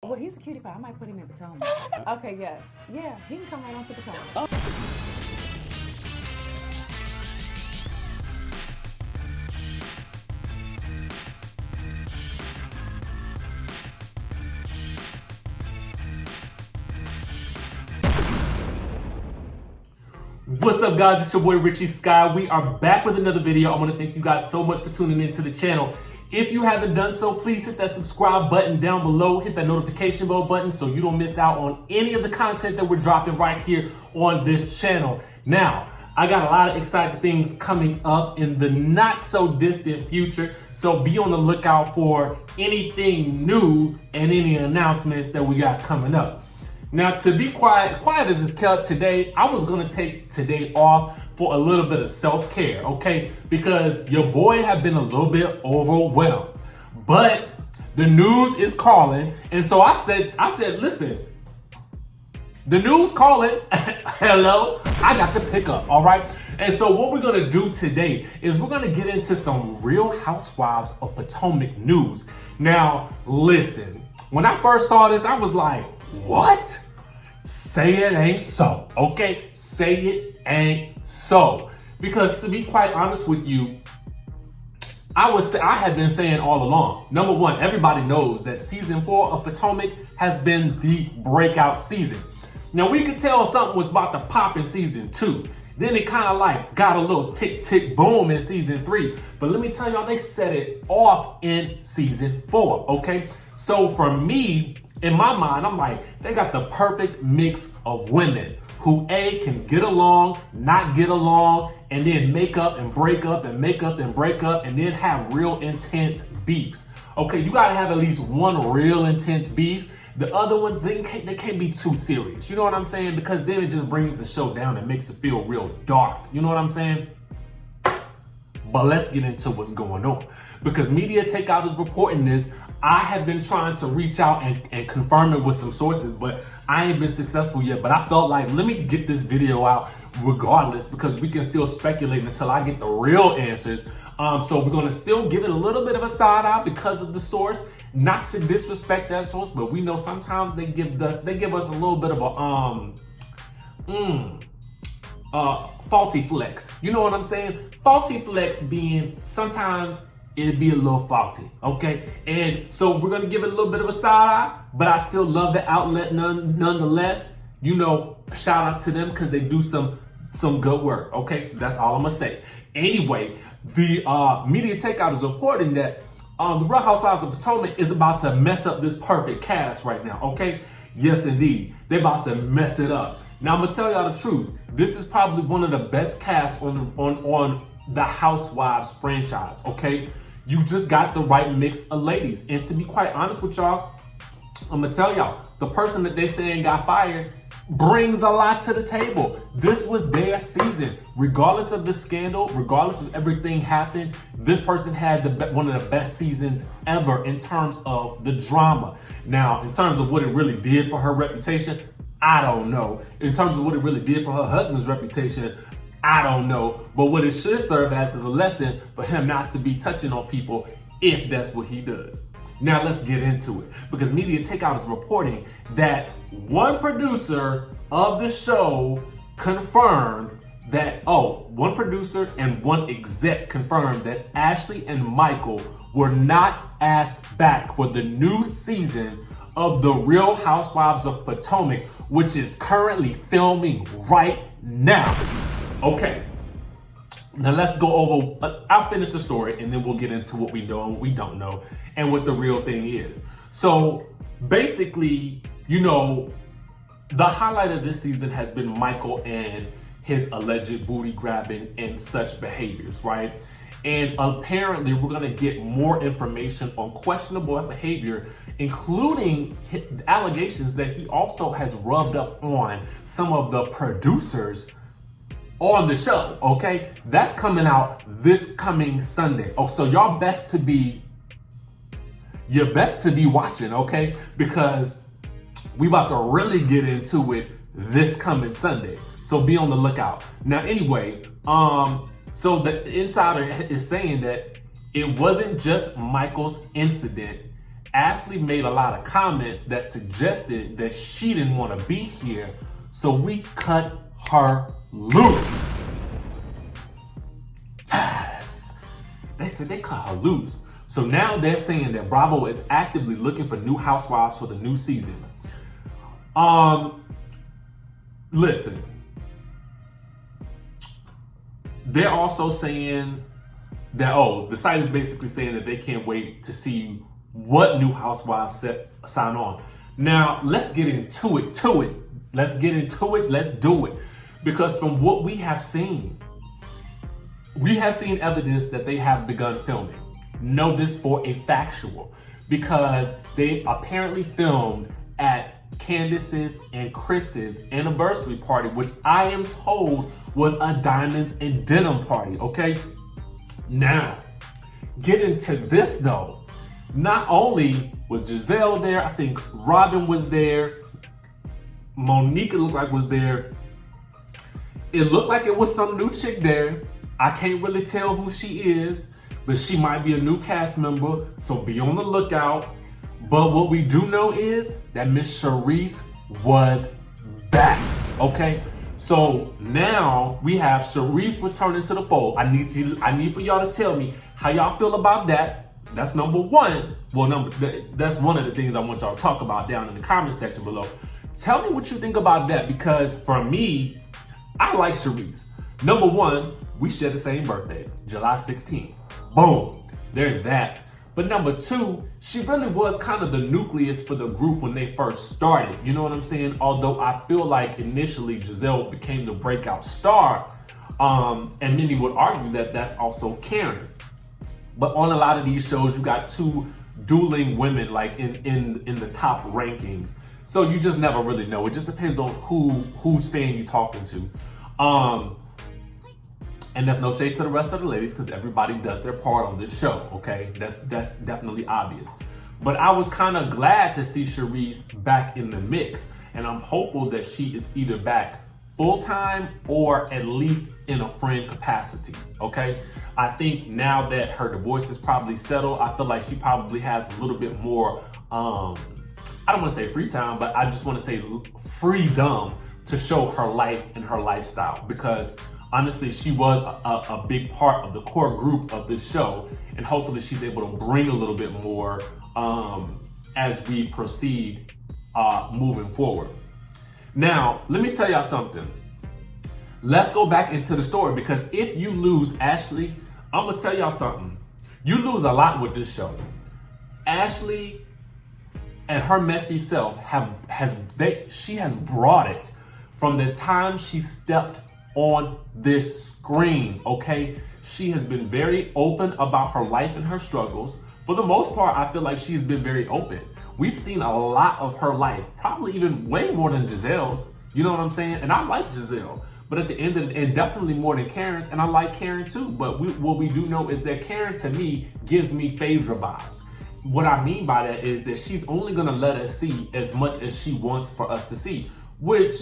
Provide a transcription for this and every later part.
Well, he's a cutie pie. I might put him in Potomac. Okay, yes. Yeah, he can come right on to Potomac. What's up, guys? It's your boy Richie Sky. We are back with another video. I want to thank you guys so much for tuning into the channel. If you haven't done so, please hit that subscribe button down below. Hit that notification bell button so you don't miss out on any of the content that we're dropping right here on this channel. Now, I got a lot of exciting things coming up in the not so distant future. So be on the lookout for anything new and any announcements that we got coming up. Now, to be quiet as it's kept today, I was gonna take today off for a little bit of self-care, okay? Because your boy have been a little bit overwhelmed, but the news is calling. And so I said, listen, the news calling, hello, I got to pick up, all right? And so what we're gonna do today is we're gonna get into some Real Housewives of Potomac news. Now, listen, when I first saw this, I was like, what? Say it ain't so, okay? Say it ain't so. Because to be quite honest with you, I have been saying all along, number one, everybody knows that season 4 of Potomac has been the breakout season. Now we could tell something was about to pop in season 2. Then it kind of like got a little tick, tick, boom in season 3. But let me tell y'all, they set it off in season 4, okay? So for me, in my mind, I'm like, they got the perfect mix of women who A, can get along, not get along, and then make up and break up and make up and break up, and then have real intense beefs. Okay, you gotta have at least one real intense beef. The other ones, they can't be too serious. You know what I'm saying? Because then it just brings the show down and makes it feel real dark. You know what I'm saying? But let's get into what's going on. Because Media Takeout is reporting this. I have been trying to reach out and confirm it with some sources, but I ain't been successful yet. But I felt like, let me get this video out regardless, because we can still speculate until I get the real answers. So we're gonna still give it a little bit of a side eye because of the source. Not to disrespect that source, but we know sometimes they give us a little bit of a faulty flex. You know what I'm saying? Faulty flex being sometimes it'd be a little faulty, okay? And so we're gonna give it a little bit of a side eye, but I still love the outlet nonetheless. You know, shout out to them because they do some good work, okay? So that's all I'm gonna say. Anyway, the Media Takeout is reporting that the Real Housewives of Potomac is about to mess up this perfect cast right now, okay? Yes, indeed. They're about to mess it up. Now, I'm gonna tell y'all the truth. This is probably one of the best casts on the Housewives franchise, okay? You just got the right mix of ladies. And to be quite honest with y'all, I'm gonna tell y'all, the person that they saying got fired brings a lot to the table. This was their season. Regardless of the scandal, regardless of everything happened, this person had one of the best seasons ever in terms of the drama. Now, in terms of what it really did for her reputation, I don't know. In terms of what it really did for her husband's reputation, I don't know. But what it should serve as is a lesson for him not to be touching on people if that's what he does. Now let's get into it, because Media Takeout is reporting that one producer of the show confirmed that, one producer and one exec confirmed that Ashley and Michael were not asked back for the new season of The Real Housewives of Potomac, which is currently filming right now. Okay. Now let's go over, I'll finish the story and then we'll get into what we know and what we don't know and what the real thing is. So basically, you know, the highlight of this season has been Michael and his alleged booty grabbing and such behaviors, right? And apparently we're gonna get more information on questionable behavior, including allegations that he also has rubbed up on some of the producers on the show, okay? That's coming out this coming Sunday. Oh, so you're best to be watching, okay? Because we about to really get into it this coming Sunday. So be on the lookout. Now, anyway, so the insider is saying that it wasn't just Michael's incident Ashley made a lot of comments that suggested that she didn't want to be here, so we cut her loose. Yes. They said they cut her loose. So now they're saying that Bravo is actively looking for new housewives for the new season. Listen. They're also saying that, the site is basically saying that they can't wait to see what new housewives sign on. Now, let's get into it, Let's get into it, let's do it. Because from what we have seen evidence that they have begun filming. Know this for a factual, because they apparently filmed at Candiace's and Kris's anniversary party, which I am told was a diamonds and denim party, okay? Now, get into this though. Not only was Gizelle there, I think Robin was there, Monique looked like was there. It looked like it was some new chick there. I can't really tell who she is, but she might be a new cast member, so be on the lookout. But what we do know is that Miss Charisse was back, okay? So now we have Charisse returning to the fold. I need for y'all to tell me how y'all feel about that. That's number one. Well, that's one of the things I want y'all to talk about down in the comment section below. Tell me what you think about that, because for me, I like Charisse. Number one, we share the same birthday, July 16th. Boom, there's that. But number two, she really was kind of the nucleus for the group when they first started. You know what I'm saying? Although I feel like initially Gizelle became the breakout star, and many would argue that that's also Karen. But on a lot of these shows, you got two dueling women like in the top rankings. So you just never really know. It just depends on whose fan you're talking to. And there's no shade to the rest of the ladies, because everybody does their part on this show, okay? That's definitely obvious. But I was kind of glad to see Charisse back in the mix. And I'm hopeful that she is either back full-time or at least in a friend capacity, okay? I think now that her divorce is probably settled, I feel like she probably has a little bit more, I don't want to say free time, but I just want to say freedom to show her life and her lifestyle, because honestly, she was a big part of the core group of this show, and hopefully she's able to bring a little bit more as we proceed moving forward. Now, let me tell y'all something. Let's go back into the story, because if you lose Ashley, I'm gonna tell y'all something. You lose a lot with this show. Ashley and her messy self she has brought it from the time she stepped on this screen, okay? She has been very open about her life and her struggles. For the most part, I feel like she's been very open. We've seen a lot of her life, probably even way more than Gizelle's, you know what I'm saying? And I like Gizelle, but at the end of the day, and definitely more than Karen, and I like Karen too, but what we do know is that Karen, to me, gives me Phaedra vibes. What I mean by that is that she's only gonna let us see as much as she wants for us to see, which,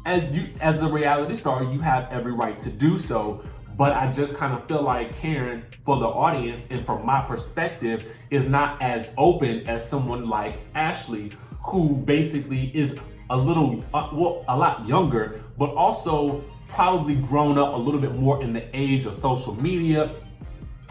as a reality star, you have every right to do so. But I just kind of feel like Karen, for the audience and from my perspective, is not as open as someone like Ashley, who basically is a lot younger, but also probably grown up a little bit more in the age of social media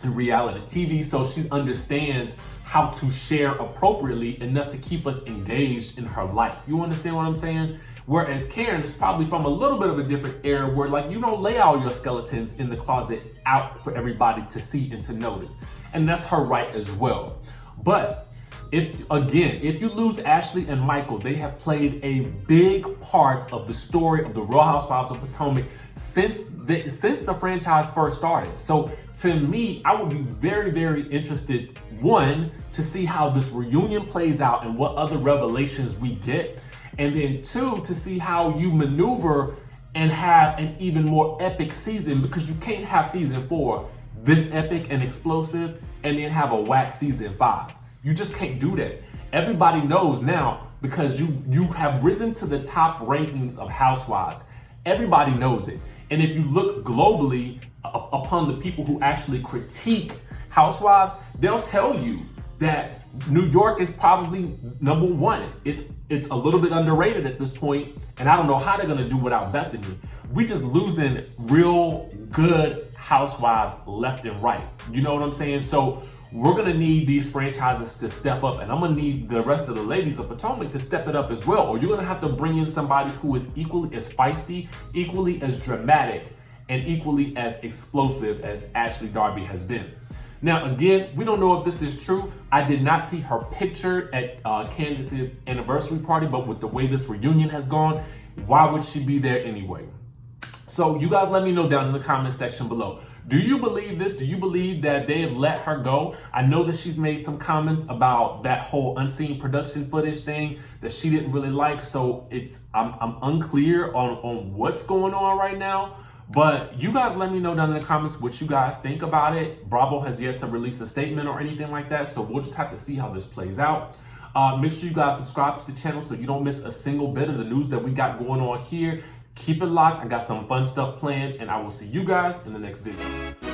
and reality TV. So she understands how to share appropriately enough to keep us engaged in her life. You understand what I'm saying? Whereas Karen is probably from a little bit of a different era where, like, you don't lay all your skeletons in the closet out for everybody to see and to notice. And that's her right as well. But if you lose Ashley and Michael, they have played a big part of the story of the Real Housewives of Potomac since the franchise first started. So to me, I would be very, very interested, one, to see how this reunion plays out and what other revelations we get. And then two, to see how you maneuver and have an even more epic season, because you can't have season 4 this epic and explosive and then have a whack season 5. You just can't do that. Everybody knows now, because you have risen to the top rankings of Housewives. Everybody knows it. And if you look globally upon the people who actually critique Housewives, they'll tell you that New York is probably number one. It's a little bit underrated at this point, and I don't know how they're gonna do without Bethany. We just losing real good housewives left and right. You know what I'm saying? So we're gonna need these franchises to step up, and I'm gonna need the rest of the ladies of Potomac to step it up as well. Or you're gonna have to bring in somebody who is equally as feisty, equally as dramatic, and equally as explosive as Ashley Darby has been. Now, again, we don't know if this is true. I did not see her picture at Candiace's anniversary party, but with the way this reunion has gone, why would she be there anyway? So you guys let me know down in the comment section below. Do you believe this? Do you believe that they have let her go? I know that she's made some comments about that whole unseen production footage thing that she didn't really like. So I'm unclear on what's going on right now. But you guys let me know down in the comments what you guys think about it. Bravo has yet to release a statement or anything like that. So we'll just have to see how this plays out. Make sure you guys subscribe to the channel so you don't miss a single bit of the news that we got going on here. Keep it locked. I got some fun stuff planned, and I will see you guys in the next video.